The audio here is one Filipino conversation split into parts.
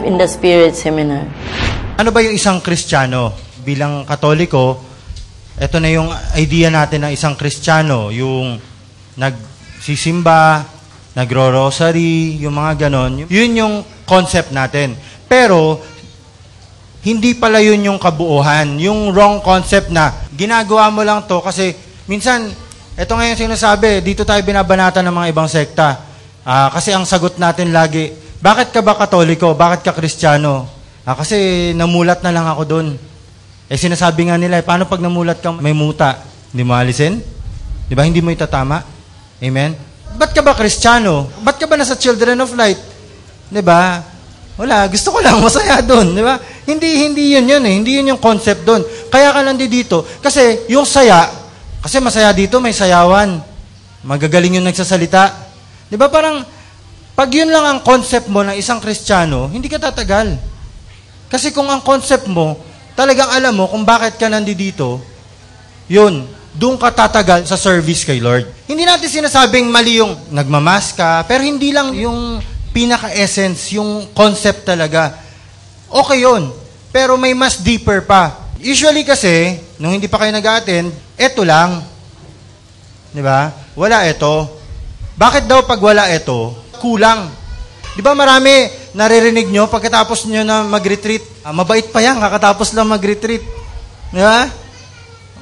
in the Spirit Seminar. Ano ba yung isang Kristiyano? Bilang Katoliko, ito na yung idea natin ng isang Kristiyano, yung nagsisimba, nagro-rosary, yung mga ganon. Yun yung concept natin. Pero, hindi pala yun yung kabuuhan. Yung wrong concept na ginagawa mo lang to kasi minsan, ito ngayon sinasabi, dito tayo binabanatan ng mga ibang sekta. Kasi ang sagot natin lagi, bakit ka ba Katoliko? Bakit ka Kristiyano? Kasi namulat na lang ako doon. Sinasabi nga nila, paano pag namulat ka, may muta? Hindi mo alisin? Di ba? Hindi mo itatama? Amen? Ba't ka ba Kristiyano? Ba't ka ba nasa Children of Light? Di ba? Wala, gusto ko lang masaya doon. Di ba? Hindi yun eh. Hindi yun yung concept doon. Kaya ka nandito. Kasi yung saya, kasi masaya dito, may sayawan. Magagaling yung nagsasalita. Di ba parang, pag yun lang ang concept mo ng isang Kristiyano, hindi ka tatagal. Kasi kung ang concept mo, talagang alam mo kung bakit ka nandito, yun, doon ka tatagal sa service kay Lord. Hindi natin sinasabing mali yung nagmamas ka, pero hindi lang yung pinaka-essence, yung concept talaga. Okay yun, pero may mas deeper pa. Usually kasi, nung hindi pa kayo nag-attend, eto lang. Di ba? Wala eto. Bakit daw pag wala eto, kulang? Di ba marami naririnig nyo pagkatapos nyo na mag-retreat? Mabait pa yan, kakatapos lang mag-retreat. Di ba?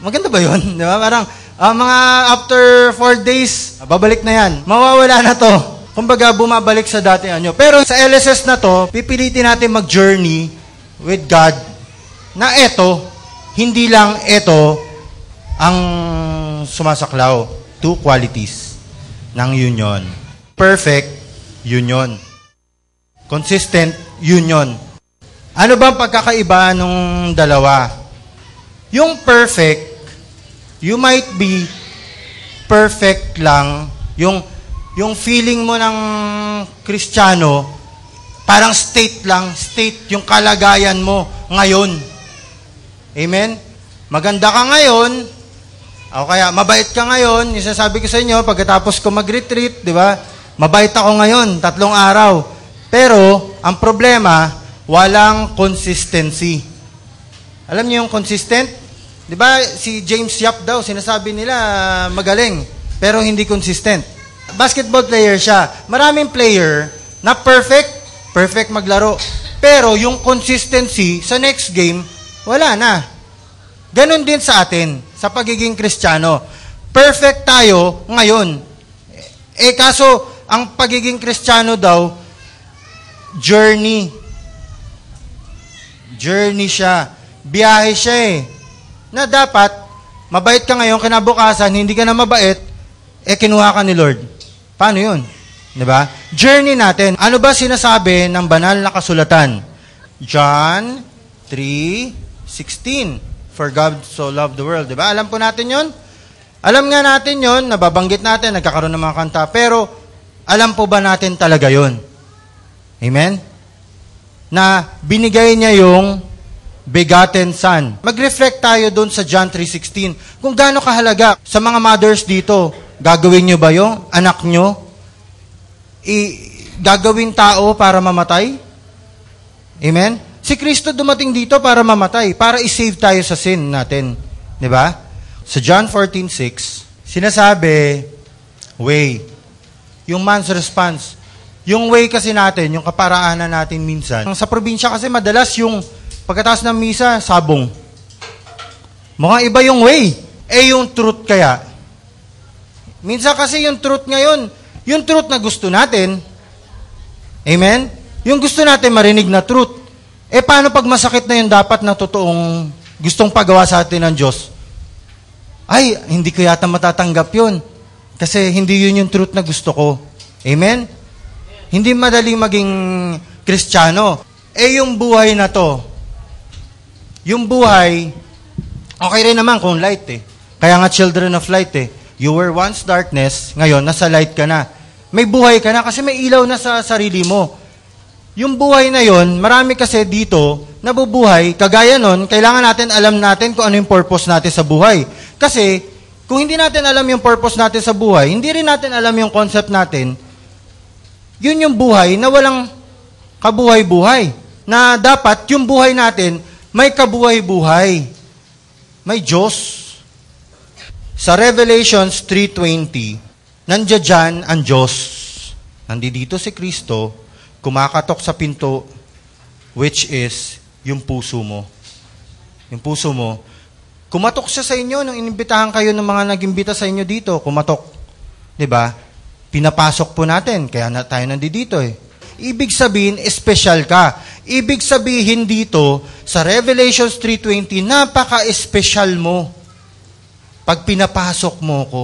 Maganda ba yun? Di ba? Parang, mga after 4 days, babalik na yan. Mawawala na to. Kumbaga, bumabalik sa dati nyo. Pero sa LSS na to, pipilitin natin mag-journey with God na eto, hindi lang eto ang sumasaklaw. 2 qualities ng union. Perfect union. Consistent union. Ano ba ang pagkakaiba nung dalawa? Yung perfect, you might be perfect lang, yung feeling mo ng Kristiyano, parang state, yung kalagayan mo ngayon. Amen? Maganda ka ngayon, o kaya mabait ka ngayon, yung sasabi ko sa inyo, pagkatapos ko mag-retreat, di ba? Mabait ako ngayon, 3 araw. Pero, ang problema, walang consistency. Alam niyo yung consistent? Di ba, si James Yap daw, sinasabi nila, magaling, pero hindi consistent. Basketball player siya. Maraming player na perfect maglaro. Pero, yung consistency sa next game, wala na. Ganon din sa atin, sa pagiging Kristiyano. Perfect tayo ngayon. Kaso, ang pagiging Kristiyano daw, journey siya. Biyahe siya na dapat, mabait ka ngayon, kinabukasan, hindi ka na mabait, kinuha ka ni Lord. Paano yun? Diba? Journey natin. Ano ba sinasabi ng banal na kasulatan? John 3:16. For God so loved the world. Diba? Alam po natin yun? Alam nga natin yun, nababanggit natin, nagkakaroon ng mga kanta, pero alam po ba natin talaga yun? Amen? Na binigay niya yung begotten Son. Mag-reflect tayo doon sa John 3:16. Kung gaano kahalaga sa mga mothers dito, gagawin nyo ba yung anak nyo? Gagawin tao para mamatay? Amen? Si Kristo dumating dito para mamatay, para i-save tayo sa sin natin. Diba? Sa John 14:6, sinasabi, way. Yung man's response. Yung way kasi natin, yung kaparaanan natin minsan. Sa probinsya kasi madalas yung pagkatapos ng misa, sabong. Mukhang iba yung way. Yung truth kaya. Minsan kasi yung truth ngayon, yung truth na gusto natin, amen? Yung gusto natin marinig na truth. Paano pag masakit na yung dapat na totoong gustong pagawa sa atin ng Diyos? Ay, hindi ko yata matatanggap yun. Kasi hindi yun yung truth na gusto ko. Amen? Hindi madaling maging Kristiyano. Yung buhay na to, yung buhay, okay rin naman kung light Kaya nga children of light You were once darkness, ngayon nasa light ka na. May buhay ka na kasi may ilaw na sa sarili mo. Yung buhay na yon, marami kasi dito nabubuhay, kagaya nun, kailangan alam natin kung ano yung purpose natin sa buhay. Kasi, kung hindi natin alam yung purpose natin sa buhay, hindi rin natin alam yung concept natin, yun yung buhay na walang kabuhay-buhay. na dapat yung buhay natin may kabuhay-buhay. May Diyos. Sa Revelations 3:20, nandiyan dyan ang Diyos. Nandito si Kristo, kumakatok sa pinto, which is yung puso mo. Yung puso mo, kumatok siya sa inyo nung inimbitahan kayo ng mga nag-imbita sa inyo dito, kumatok. 'Di ba? Pinapasok po natin, kaya na tayo nandito eh. Ibig sabihin, espesyal ka. Ibig sabihin dito, sa Revelations 3:20, napaka-espesyal mo. Pag pinapasok mo ko,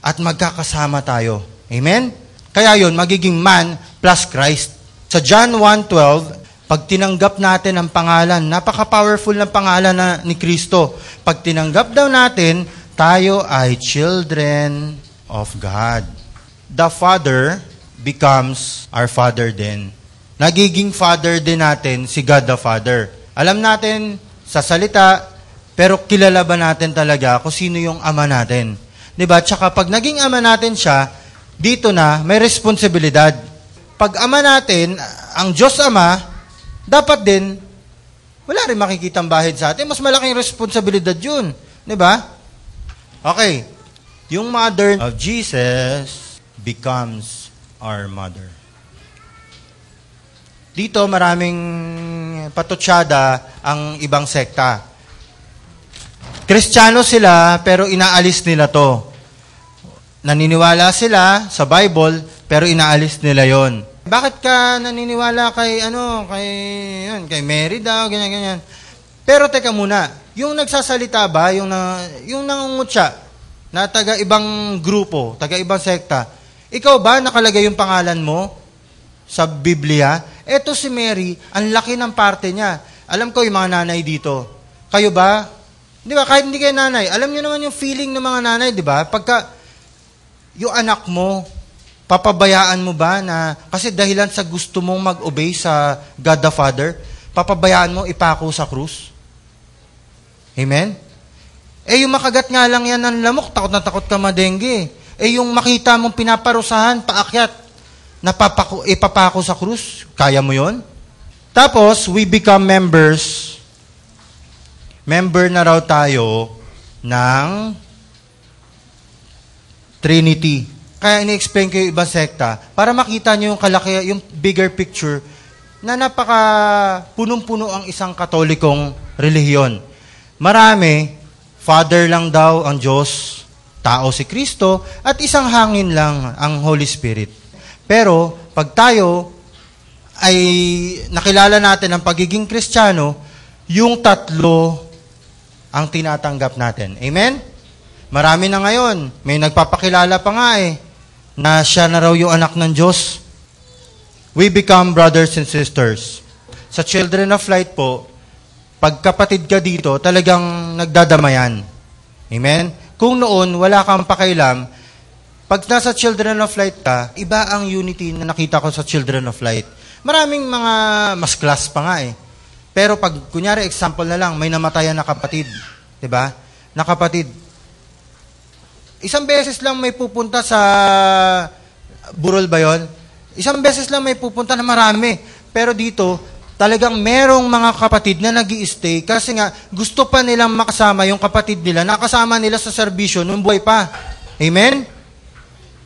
at magkakasama tayo. Amen? Kaya yun, magiging man plus Christ. Sa John 1:12, pag tinanggap natin ang pangalan, napaka-powerful ng pangalan ni Kristo. Pag tinanggap daw natin, tayo ay children of God. The Father becomes our Father din. Nagiging Father din natin si God the Father. Alam natin sa salita, pero kilala ba natin talaga kung sino yung Ama natin? Diba? Tsaka pag naging Ama natin siya, dito na may responsibilidad. Pag Ama natin, ang Diyos Ama, dapat din, wala rin makikitang bahid sa atin. Mas malaking responsibilidad yun. Diba? Okay. Yung mother of Jesus becomes our mother. Dito maraming patutsada ang ibang sekta. Kristiyano sila, pero inaalis nila to. Naniniwala sila sa Bible, pero inaalis nila yon. Bakit ka naniniwala kay Mary daw, ganyan. Pero teka muna, yung nagsasalita ba, yung nangungutya, na taga-ibang grupo, taga-ibang sekta, ikaw ba nakalagay yung pangalan mo sa Biblia? Eto si Mary, ang laki ng parte niya. Alam ko yung mga nanay dito. Kayo ba? Di ba? Kahit hindi kayo nanay, alam niyo naman yung feeling ng mga nanay, di ba? Pagka yung anak mo, papabayaan mo ba na, kasi dahilan sa gusto mong mag-obey sa God the Father, papabayaan mo ipako sa krus? Amen? Eh yung makagat nga lang yan ng lamok, takot na takot ka madengge. Eh yung makita mong pinaparusahan, paakyat, ipapako sa krus, kaya mo yon? Tapos, we become members. Member na raw tayo ng Trinity. Kaya ini-explain ko yung ibang sekta para makita nyo yung kalaki, yung bigger picture na napaka punong-puno ang isang katolikong relihiyon. Marami, Father lang daw ang Diyos, tao si Kristo, at isang hangin lang ang Holy Spirit. Pero, pag tayo ay nakilala natin ang pagiging Kristiyano, yung tatlo ang tinatanggap natin. Amen? Marami na ngayon. May nagpapakilala pa nga na siya na raw yung anak ng Diyos. We become brothers and sisters. Sa Children of Light po, pag kapatid ka dito, talagang nagdadamayan. Amen? Kung noon, wala kang pakialam, pag nasa Children of Light ka, iba ang unity na nakita ko sa Children of Light. Maraming mga mas class pa nga Pero pag, kunyari, example na lang, may namatayan na kapatid. Diba? Na kapatid. Isang beses lang may pupunta sa burol ba yun? Isang beses lang may pupunta na marami. Pero dito, talagang merong mga kapatid na nag-i-stay kasi nga gusto pa nilang makasama yung kapatid nila, nakasama nila sa serbisyo nung buhay pa. Amen?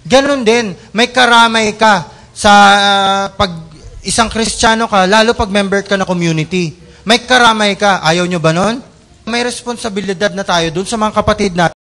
Ganon din. May karamay ka sa pag isang Kristiyano ka, lalo pag member ka na community. May karamay ka. Ayaw nyo ba nun? May responsibilidad na tayo dun sa mga kapatid natin.